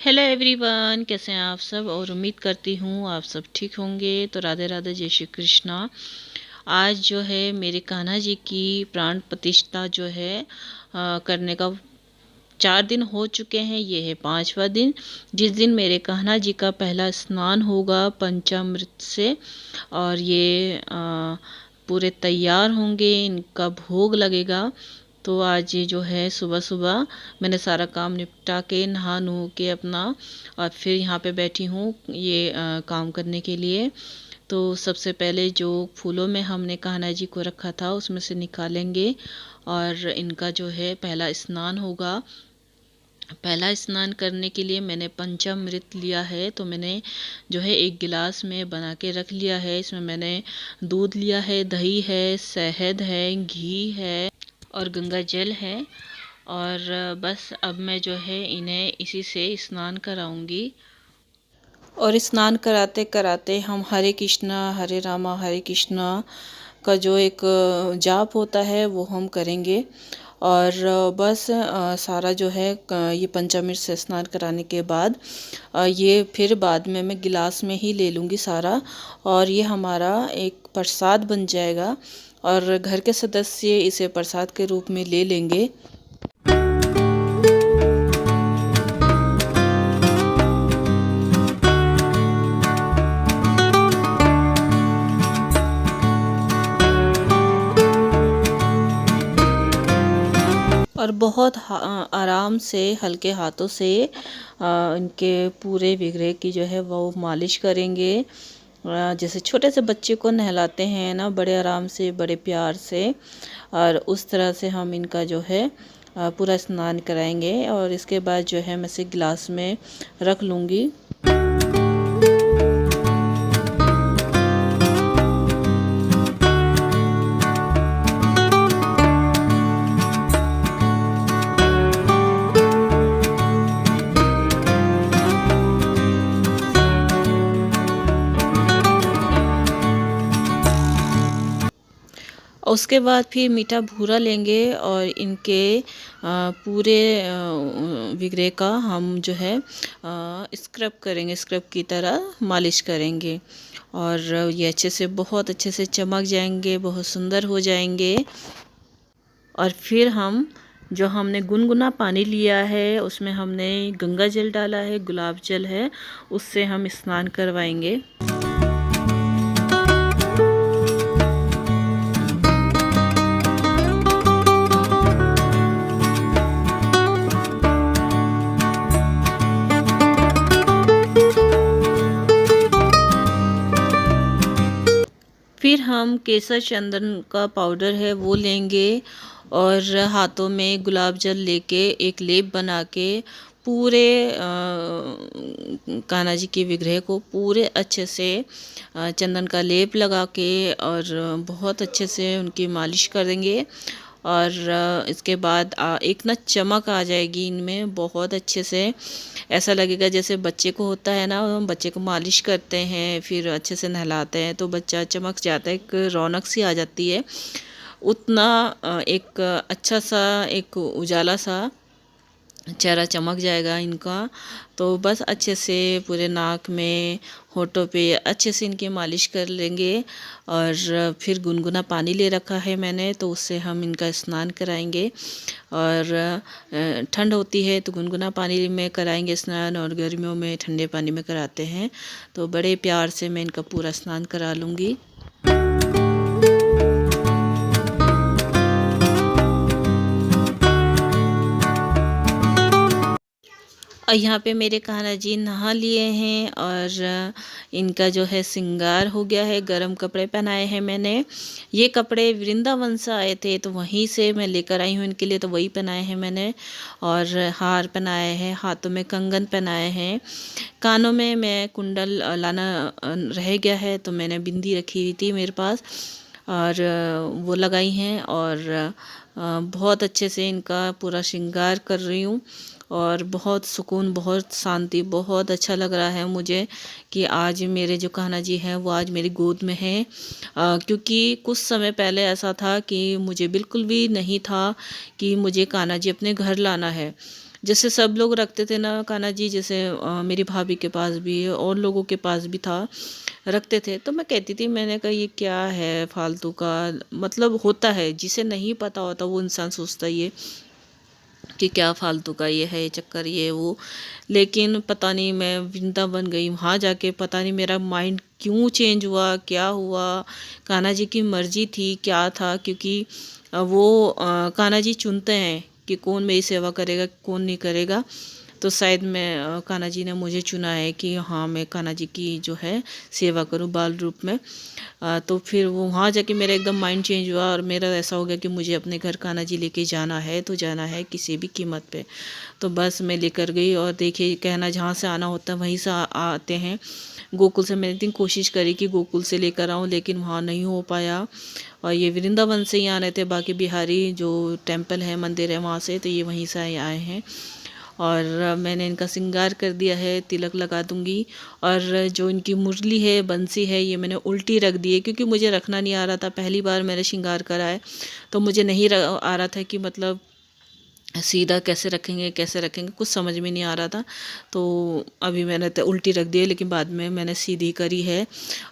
Hello everyone, कैसे हैं आप सब। और उम्मीद करती हूँ आप सब ठीक होंगे। तो राधे राधे, जय श्री कृष्णा। आज जो है मेरे कान्हा जी की प्राण प्रतिष्ठा जो है करने का 4 दिन हो चुके हैं। ये है 5वां दिन, जिस दिन मेरे कान्हा जी का पहला स्नान होगा पंचामृत से। और ये पूरे तैयार होंगे, इनका भोग लगेगा। तो आज ये जो है सुबह सुबह मैंने सारा काम निपटा के नहा नु के अपना, और फिर यहाँ पे बैठी हूँ ये काम करने के लिए। तो सबसे पहले जो फूलों में हमने कान्हा जी को रखा था उसमें से निकालेंगे, और इनका जो है पहला स्नान होगा। पहला स्नान करने के लिए मैंने पंचामृत लिया है। तो मैंने जो है एक गिलास में बना के रख लिया है। इसमें मैंने दूध लिया है, दही है, शहद है, घी है और गंगा जल है। और बस अब मैं जो है इन्हें इसी से स्नान कराऊंगी। और स्नान कराते कराते हम हरे कृष्णा हरे रामा हरे कृष्णा का जो एक जाप होता है वो हम करेंगे। और बस सारा जो है ये पंचामृत से स्नान कराने के बाद ये फिर बाद में मैं गिलास में ही ले लूँगी सारा, और ये हमारा एक प्रसाद बन जाएगा और घर के सदस्य इसे प्रसाद के रूप में ले लेंगे। और बहुत आराम से हल्के हाथों से इनके पूरे विग्रह की जो है वो मालिश करेंगे। जैसे छोटे से बच्चे को नहलाते हैं ना, बड़े आराम से, बड़े प्यार से, और उस तरह से हम इनका जो है पूरा स्नान कराएंगे। और इसके बाद जो है मैं इसे गिलास में रख लूँगी। उसके बाद फिर मीठा भूरा लेंगे और इनके पूरे विग्रह का हम जो है स्क्रब करेंगे, स्क्रब की तरह मालिश करेंगे। और ये अच्छे से, बहुत अच्छे से चमक जाएंगे, बहुत सुंदर हो जाएंगे। और फिर हम जो हमने गुनगुना पानी लिया है उसमें हमने गंगा जल डाला है, गुलाब जल है, उससे हम स्नान करवाएंगे। फिर हम केसर चंदन का पाउडर है वो लेंगे, और हाथों में गुलाब जल लेके एक लेप बना के पूरे कान्हा जी के विग्रह को पूरे अच्छे से चंदन का लेप लगा के और बहुत अच्छे से उनकी मालिश कर देंगे। और इसके बाद एक ना चमक आ जाएगी इनमें बहुत अच्छे से। ऐसा लगेगा जैसे बच्चे को होता है ना, हम बच्चे को मालिश करते हैं फिर अच्छे से नहलाते हैं तो बच्चा चमक जाता है, एक रौनक सी आ जाती है। उतना एक अच्छा सा, एक उजाला सा चेहरा चमक जाएगा इनका। तो बस अच्छे से पूरे नाक में, होठों पे अच्छे से इनकी मालिश कर लेंगे। और फिर गुनगुना पानी ले रखा है मैंने, तो उससे हम इनका स्नान कराएंगे। और ठंड होती है तो गुनगुना पानी में कराएंगे स्नान, और गर्मियों में ठंडे पानी में कराते हैं। तो बड़े प्यार से मैं इनका पूरा स्नान करा लूँगी। और यहाँ पे मेरे कान्हा जी नहा लिए हैं, और इनका जो है श्रृंगार हो गया है। गरम कपड़े पहनाए हैं मैंने। ये कपड़े वृंदावन से आए थे तो वहीं से मैं लेकर आई हूँ इनके लिए, तो वही पहनाए हैं मैंने। और हार पहनाए हैं, हाथों में कंगन पहनाए हैं, कानों में मैं कुंडल लाना रह गया है तो मैंने बिंदी रखी हुई थी मेरे पास, और वो लगाई हैं। और बहुत अच्छे से इनका पूरा श्रृंगार कर रही हूँ। और बहुत सुकून, बहुत शांति, बहुत अच्छा लग रहा है मुझे कि आज मेरे जो कान्हा जी हैं वो आज मेरी गोद में हैं। क्योंकि कुछ समय पहले ऐसा था कि मुझे बिल्कुल भी नहीं था कि मुझे कान्हा जी अपने घर लाना है। जैसे सब लोग रखते थे ना कान्हा जी, जैसे मेरी भाभी के पास भी और लोगों के पास भी था, रखते थे। तो मैं कहती थी, मैंने कहा ये क्या है फालतू का, मतलब होता है जिसे नहीं पता होता वो इंसान सोचता ये कि क्या फालतू का ये है, ये चक्कर ये वो। लेकिन पता नहीं मैं वृंदावन गई, वहाँ जाके पता नहीं मेरा माइंड क्यों चेंज हुआ, क्या हुआ। कान्हा जी की मर्जी थी, क्या था, क्योंकि वो कान्हा जी चुनते हैं कि कौन मेरी सेवा करेगा कौन नहीं करेगा। तो शायद मैं कान्हा जी ने मुझे चुना है कि हाँ मैं कान्हा जी की जो है सेवा करूं बाल रूप में। तो फिर वो वहाँ जाके मेरा एकदम माइंड चेंज हुआ और मेरा ऐसा हो गया कि मुझे अपने घर कान्हा जी लेके जाना है तो जाना है किसी भी कीमत पे। तो बस मैं लेकर गई और देखिए कहना जहाँ से आना होता है वहीं से आते हैं। गोकुल से मैंने एक दिन कोशिश करी कि गोकुल से लेकर आऊँ, लेकिन वहाँ नहीं हो पाया। और ये वृंदावन से ही आने थे, बाकी बिहारी जो टेम्पल है मंदिर है वहाँ से, तो ये वहीं से आए हैं। और मैंने इनका श्रृंगार कर दिया है, तिलक लगा दूंगी। और जो इनकी मुरली है बंसी है ये मैंने उल्टी रख दी है, क्योंकि मुझे रखना नहीं आ रहा था। पहली बार मैंने श्रृंगार करा है तो मुझे नहीं आ रहा था कि मतलब सीधा कैसे रखेंगे कैसे रखेंगे, कुछ समझ में नहीं आ रहा था। तो अभी मैंने तो उल्टी रख दी है, लेकिन बाद में मैंने सीधी करी है।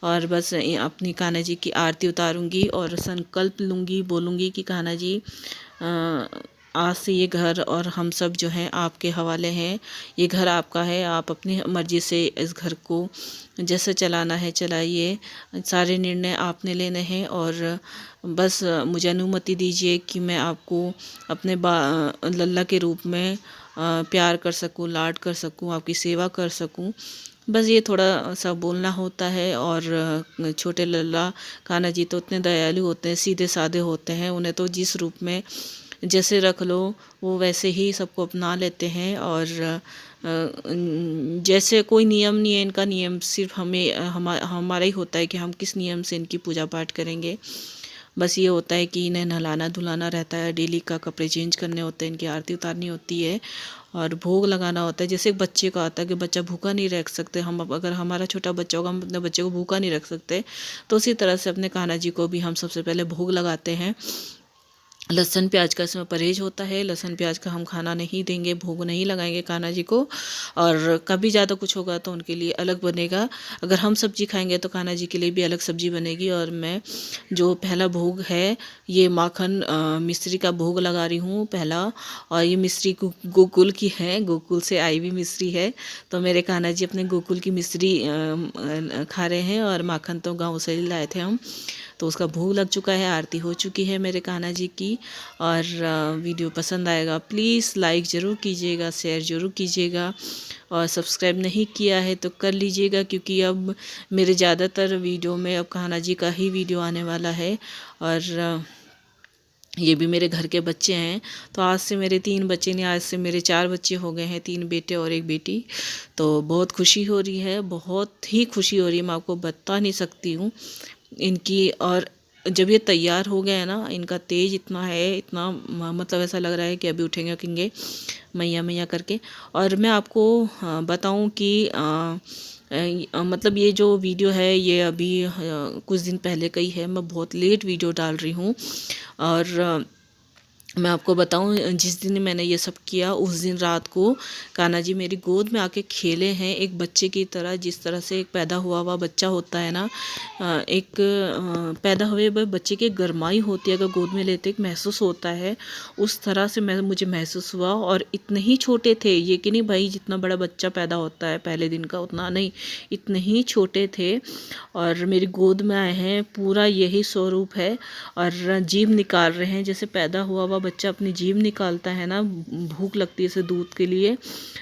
और बस अपनी कान्हा जी की आरती उतारूंगी और संकल्प लूँगी, बोलूँगी कि कान्हा जी आज से ये घर और हम सब जो हैं आपके हवाले हैं। ये घर आपका है, आप अपनी मर्ज़ी से इस घर को जैसे चलाना है चलाइए, सारे निर्णय आपने लेने हैं। और बस मुझे अनुमति दीजिए कि मैं आपको अपने लल्ला के रूप में प्यार कर सकूं, लाड कर सकूं, आपकी सेवा कर सकूं। बस ये थोड़ा सा बोलना होता है। और छोटे लल्ला कान्हा जी तो इतने दयालु होते हैं, सीधे साधे होते हैं, उन्हें तो जिस रूप में जैसे रख लो वो वैसे ही सबको अपना लेते हैं। और जैसे कोई नियम नहीं है इनका, नियम सिर्फ हमारा ही होता है कि हम किस नियम से इनकी पूजा पाठ करेंगे। बस ये होता है कि इन्हें नहलाना धुलाना रहता है, डेली का कपड़े चेंज करने होते हैं, इनकी आरती उतारनी होती है और भोग लगाना होता है। जैसे एक बच्चे का आता है कि बच्चा भूखा नहीं रख सकते हम, अगर हमारा छोटा बच्चा होगा हम अपने बच्चे को भूखा नहीं रख सकते, तो उसी तरह से अपने कान्हा जी को भी हम सबसे पहले भोग लगाते हैं। लहसुन प्याज का इसमें परहेज होता है, लहसुन प्याज का हम खाना नहीं देंगे, भोग नहीं लगाएंगे कान्हा जी को। और कभी ज़्यादा कुछ होगा तो उनके लिए अलग बनेगा। अगर हम सब्जी खाएंगे तो कान्हा जी के लिए भी अलग सब्जी बनेगी। और मैं जो पहला भोग है ये माखन मिश्री का भोग लगा रही हूँ पहला। और ये मिश्री गोकुल की है, गोकुल से आई हुई मिश्री है। तो मेरे कान्हा जी अपने गोकुल की मिश्री खा रहे हैं और माखन तो गाँव से ही लाए थे हम। तो उसका भोग लग चुका है, आरती हो चुकी है मेरे कान्हा जी की। और वीडियो पसंद आएगा प्लीज़ लाइक ज़रूर कीजिएगा, शेयर ज़रूर कीजिएगा। और सब्सक्राइब नहीं किया है तो कर लीजिएगा, क्योंकि अब मेरे ज़्यादातर वीडियो में अब कान्हा जी का ही वीडियो आने वाला है। और ये भी मेरे घर के बच्चे हैं। तो आज से मेरे 3 बच्चे नहीं, आज से मेरे 4 बच्चे हो गए हैं, 3 बेटे और 1 बेटी। तो बहुत खुशी हो रही है, बहुत ही खुशी हो रही है, मैं आपको बता नहीं सकती हूँ इनकी। और जब ये तैयार हो गए हैं ना, इनका तेज इतना है, इतना मतलब ऐसा लग रहा है कि अभी उठेंगे उठेंगे मैया मैया करके। और मैं आपको बताऊं कि मतलब ये जो वीडियो है ये अभी कुछ दिन पहले का ही है, मैं बहुत लेट वीडियो डाल रही हूँ। और मैं आपको बताऊं जिस दिन मैंने ये सब किया उस दिन रात को कान्हा जी मेरी गोद में आके खेले हैं एक बच्चे की तरह। जिस तरह से एक पैदा हुआ बच्चा होता है ना, एक पैदा हुए बच्चे की गरमाई होती है, अगर गोद में लेते एक महसूस होता है, उस तरह से मुझे महसूस हुआ। और इतने ही छोटे थे ये, कि नहीं भाई जितना बड़ा बच्चा पैदा होता है पहले दिन का उतना नहीं, इतने ही छोटे थे। और मेरी गोद में आए हैं, पूरा यही स्वरूप है। और जीभ निकाल रहे हैं, जैसे पैदा हुआ बच्चा अपनी जीभ निकालता है ना, भूख लगती है इसे दूध के लिए,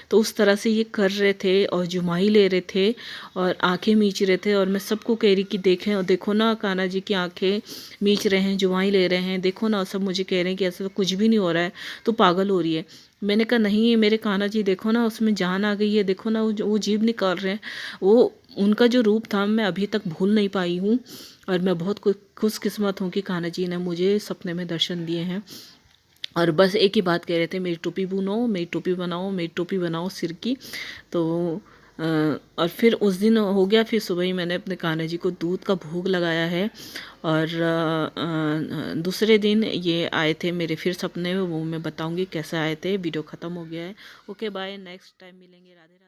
तो उस तरह से ये कर रहे थे। और जुमाई ले रहे थे और आंखें मीच रहे थे। और मैं सबको कह रही कि देखें, और देखो ना कान्हा जी की आंखें मीच रहे हैं, जुमाई ले रहे हैं, देखो ना। और सब मुझे कह रहे हैं कि ऐसा तो कुछ भी नहीं हो रहा है, तो पागल हो रही है। मैंने कहा नहीं मेरे कान्हा जी देखो ना, उसमें जान आ गई है, देखो ना वो जीभ निकाल रहे हैं। वो उनका जो रूप था मैं अभी तक भूल नहीं पाई हूँ। और मैं बहुत खुशकिस्मत हूँ कि कान्हा जी ने मुझे सपने में दर्शन दिए हैं। और बस एक ही बात कह रहे थे, मेरी टोपी बुनो, मेरी टोपी बनाओ, मेरी टोपी बनाओ सिर की। तो और फिर उस दिन हो गया, फिर सुबह ही मैंने अपने कान्हा जी को दूध का भोग लगाया है। और दूसरे दिन ये आए थे मेरे फिर सपने में, वो मैं बताऊंगी कैसे आए थे। वीडियो ख़त्म हो गया है। ओके बाय, नेक्स्ट टाइम मिलेंगे। राधे राधे।